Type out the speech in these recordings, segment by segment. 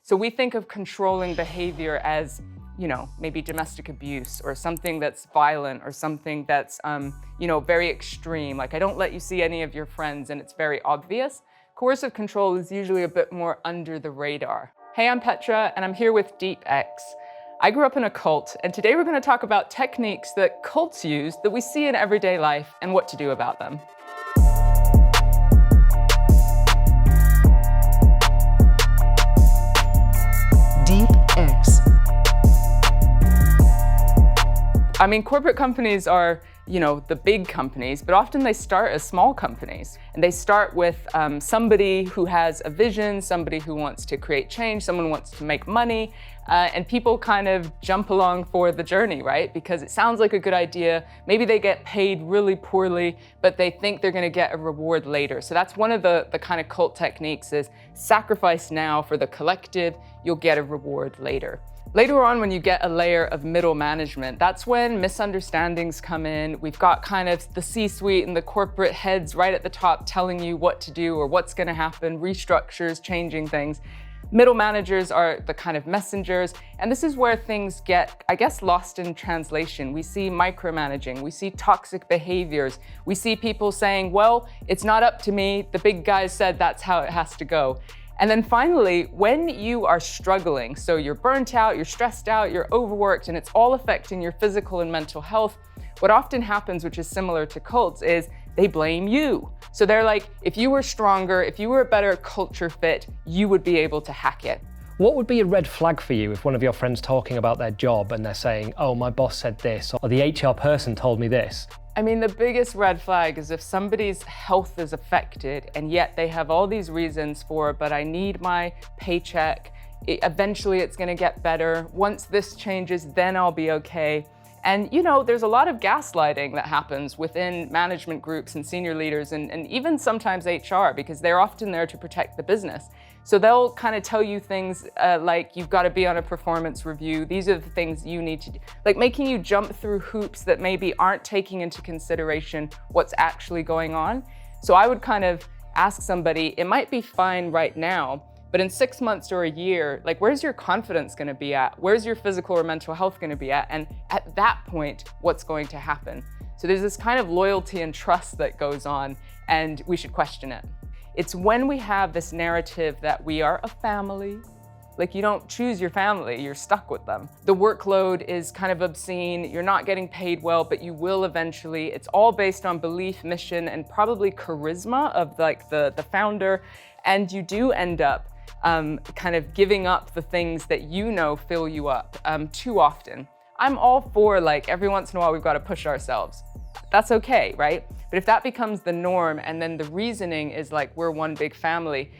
So we think of controlling behavior as, maybe domestic abuse or something that's violent or something that's, very extreme. Like, I don't let you see any of your friends and it's very obvious. Coercive control is usually a bit more under the radar. Hey, I'm Petra and I'm here with DEEPX. I grew up in a cult, and today we're going to talk about techniques that cults use that we see in everyday life and what to do about them. DEEPX. I mean, corporate companies are, the big companies, but often they start as small companies. And they start with somebody who has a vision, somebody who wants to create change, someone wants to make money, and people kind of jump along for the journey, right? Because it sounds like a good idea. Maybe they get paid really poorly, but they think they're gonna get a reward later. So that's one of the kind of cult techniques is sacrifice now for the collective, you'll get a reward later. Later on, when you get a layer of middle management, that's when misunderstandings come in. We've got kind of the C-suite and the corporate heads right at the top telling you what to do or what's going to happen, restructures, changing things. Middle managers are the kind of messengers, and this is where things get, lost in translation. We see micromanaging, we see toxic behaviors, we see people saying, well, it's not up to me, the big guys said that's how it has to go. And then finally, when you are struggling, so you're burnt out, you're stressed out, you're overworked, and it's all affecting your physical and mental health, what often happens, which is similar to cults, is they blame you. So they're like, if you were stronger, if you were a better culture fit, you would be able to hack it. What would be a red flag for you if one of your friends talking about their job and they're saying, oh, my boss said this, or the HR person told me this? I mean, the biggest red flag is if somebody's health is affected and yet they have all these reasons for, but I need my paycheck. Eventually it's gonna get better. Once this changes, then I'll be okay. And there's a lot of gaslighting that happens within management groups and senior leaders and even sometimes HR, because they're often there to protect the business. So they'll kind of tell you things like you've got to be on a performance review. These are the things you need to do. Like making you jump through hoops that maybe aren't taking into consideration what's actually going on. So I would kind of ask somebody, it might be fine right now, but in 6 months or a year, like where's your confidence going to be at? Where's your physical or mental health going to be at? And at that point, what's going to happen? So there's this kind of loyalty and trust that goes on, and we should question it. It's when we have this narrative that we are a family, like you don't choose your family, you're stuck with them. The workload is kind of obscene, you're not getting paid well, but you will eventually. It's all based on belief, mission, and probably charisma of like the founder. And you do end up kind of giving up the things that fill you up too often. I'm all for like every once in a while we've got to push ourselves. That's okay, right? But if that becomes the norm and then the reasoning is like we're one big family,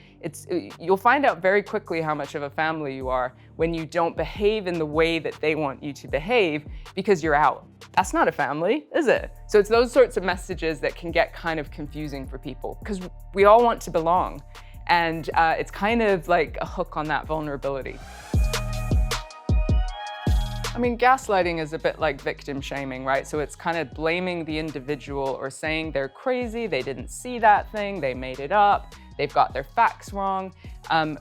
you'll find out very quickly how much of a family you are when you don't behave in the way that they want you to behave because you're out. That's not a family, is it? So it's those sorts of messages that can get kind of confusing for people because we all want to belong. And it's kind of like a hook on that vulnerability. I mean, gaslighting is a bit like victim shaming, right? So it's kind of blaming the individual or saying they're crazy, they didn't see that thing, they made it up, they've got their facts wrong,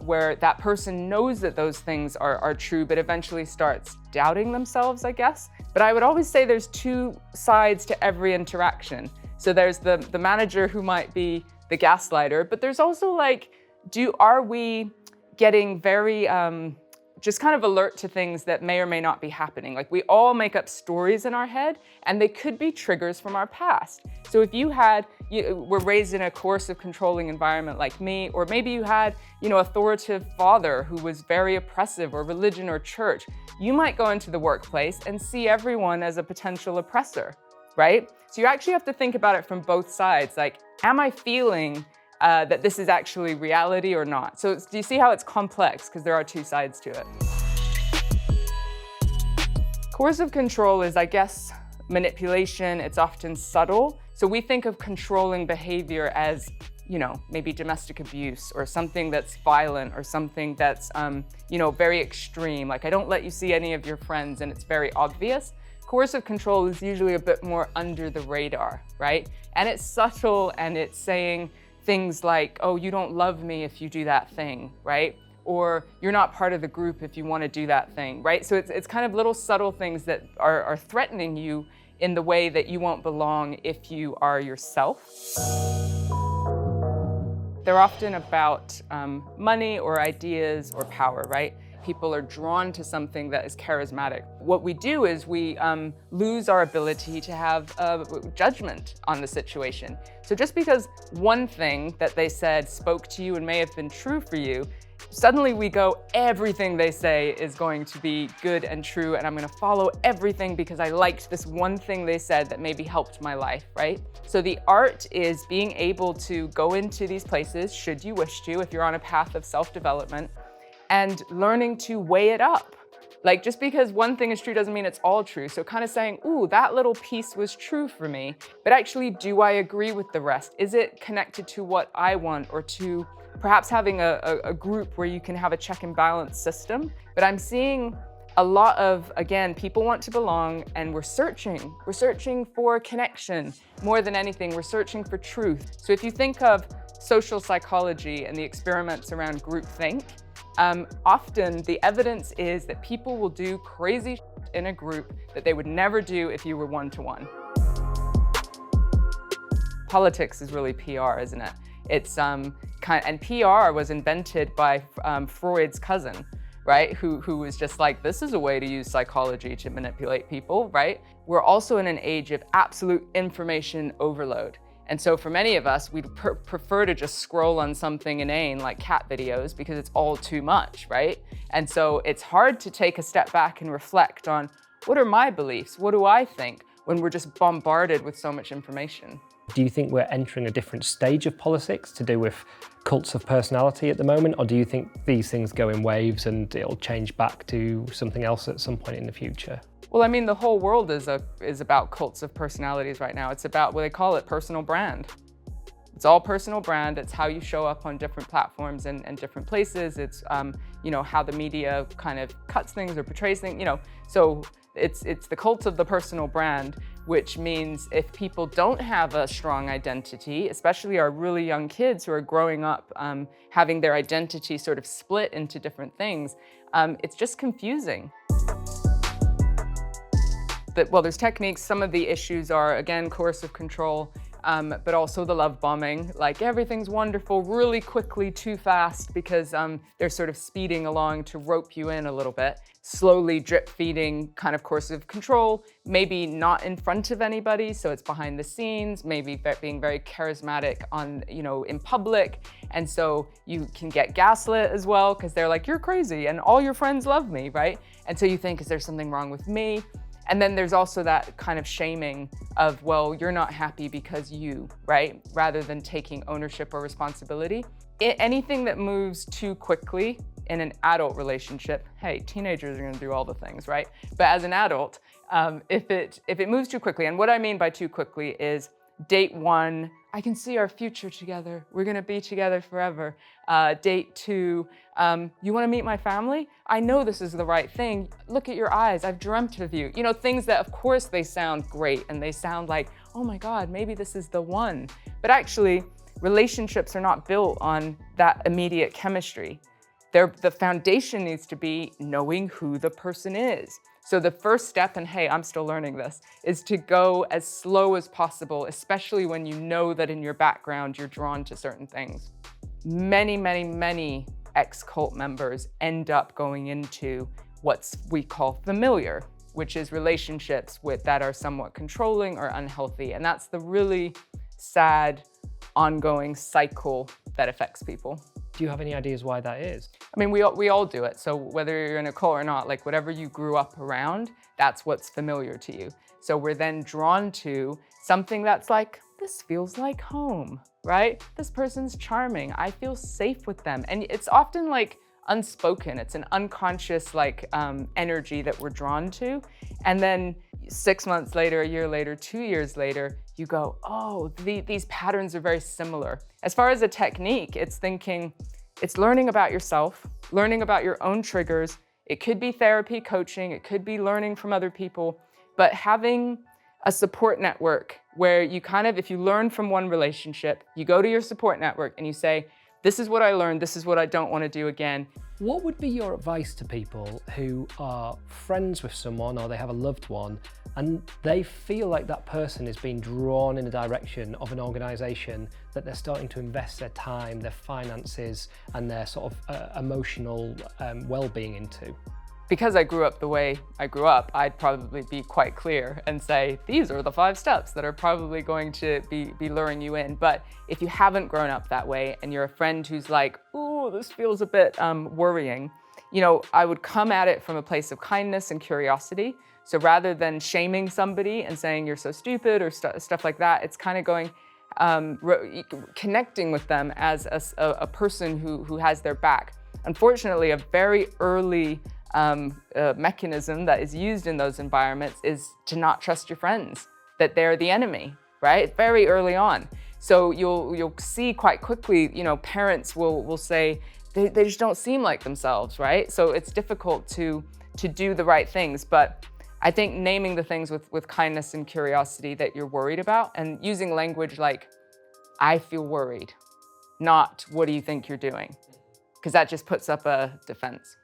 where that person knows that those things are true, but eventually starts doubting themselves, I guess. But I would always say there's two sides to every interaction. So there's the manager who might be the gaslighter, but there's also like, are we getting very, just kind of alert to things that may or may not be happening. Like we all make up stories in our head and they could be triggers from our past. So if you were raised in a coercive controlling environment like me, or maybe you had, authoritative father who was very oppressive, or religion or church, you might go into the workplace and see everyone as a potential oppressor, right? So you actually have to think about it from both sides. Like, am I feeling that this is actually reality or not? So do you see how it's complex? Because there are two sides to it. Coercive control is, manipulation. It's often subtle. So we think of controlling behavior as, maybe domestic abuse or something that's violent or something that's, very extreme. Like I don't let you see any of your friends and it's very obvious. Coercive control is usually a bit more under the radar, right? And it's subtle and it's saying things like, oh, you don't love me if you do that thing, right? or you're not part of the group if you want to do that thing, right? So it's kind of little subtle things that are threatening you in the way that you won't belong if you are yourself. They're often about money or ideas or power, right? People are drawn to something that is charismatic. What we do is we lose our ability to have judgment on the situation. So just because one thing that they said spoke to you and may have been true for you, suddenly we go, everything they say is going to be good and true, and I'm going to follow everything because I liked this one thing they said that maybe helped my life, right? So the art is being able to go into these places, should you wish to, if you're on a path of self-development, and learning to weigh it up. Like, just because one thing is true doesn't mean it's all true. So kind of saying, ooh, that little piece was true for me, but actually, do I agree with the rest? Is it connected to what I want, or to perhaps having a group where you can have a check and balance system? But I'm seeing a lot of, again, people want to belong, and we're searching. We're searching for connection more than anything. We're searching for truth. So if you think of social psychology and the experiments around groupthink, often the evidence is that people will do crazy shit in a group that they would never do if you were one-to-one. Politics is really PR, isn't it? It's and PR was invented by Freud's cousin, right? Who was just like, this is a way to use psychology to manipulate people, right? We're also in an age of absolute information overload. And so for many of us, we'd prefer to just scroll on something inane like cat videos because it's all too much, right? And so it's hard to take a step back and reflect on, what are my beliefs? What do I think, when we're just bombarded with so much information? Do you think we're entering a different stage of politics to do with cults of personality at the moment? Or do you think these things go in waves and it'll change back to something else at some point in the future? Well, I mean, the whole world is about cults of personalities right now. It's about what they call it, personal brand. It's all personal brand. It's how you show up on different platforms and different places. It's how the media kind of cuts things or portrays things. So it's the cult of the personal brand, which means if people don't have a strong identity, especially our really young kids who are growing up having their identity sort of split into different things, it's just confusing. Well, there's techniques. Some of the issues are, again, coercive control, but also the love bombing. Like, everything's wonderful really quickly, too fast, because they're sort of speeding along to rope you in a little bit. Slowly drip feeding kind of coercive control, maybe not in front of anybody, so it's behind the scenes, maybe being very charismatic in public. And so you can get gaslit as well, because they're like, you're crazy and all your friends love me, right? And so you think, is there something wrong with me? And then there's also that kind of shaming of, well, you're not happy because you, right? Rather than taking ownership or responsibility. Anything that moves too quickly in an adult relationship, hey, teenagers are gonna do all the things, right? But as an adult, if it moves too quickly, and what I mean by too quickly is date one, I can see our future together. We're gonna be together forever. Date two, you wanna meet my family? I know this is the right thing. Look at your eyes, I've dreamt of you. Things that of course they sound great and they sound like, oh my God, maybe this is the one. But actually, relationships are not built on that immediate chemistry. The foundation needs to be knowing who the person is. So the first step, and hey, I'm still learning this, is to go as slow as possible, especially when you know that in your background you're drawn to certain things. Many, many, many ex-cult members end up going into what we call familiar, which is relationships that are somewhat controlling or unhealthy. And that's the really sad, ongoing cycle that affects people. Do you have any ideas why that is? I mean, we all do it. So whether you're in a cult or not, like whatever you grew up around, that's what's familiar to you. So we're then drawn to something that's like, this feels like home, right? This person's charming. I feel safe with them. And it's often like unspoken. It's an unconscious energy that we're drawn to. And then 6 months later, a year later, 2 years later, you go, oh, these patterns are very similar. As far as a technique, it's learning about yourself, learning about your own triggers. It could be therapy, coaching, it could be learning from other people, but having a support network where you if you learn from one relationship, you go to your support network and you say, this is what I learned, this is what I don't want to do again. What would be your advice to people who are friends with someone or they have a loved one and they feel like that person is being drawn in the direction of an organisation that they're starting to invest their time, their finances and their sort of emotional well-being into? Because I grew up the way I grew up, I'd probably be quite clear and say, these are the 5 steps that are probably going to be luring you in. But if you haven't grown up that way and you're a friend who's like, ooh, this feels a bit worrying, you know, I would come at it from a place of kindness and curiosity. So rather than shaming somebody and saying you're so stupid or stuff like that, it's kind of going, connecting with them as a person who has their back. Unfortunately, a very early mechanism that is used in those environments is to not trust your friends, that they're the enemy, right? Very early on. So you'll see quite quickly, you know, parents will say, they just don't seem like themselves, right? So it's difficult to do the right things. But I think naming the things with kindness and curiosity that you're worried about and using language like, I feel worried, not what do you think you're doing? Because that just puts up a defense.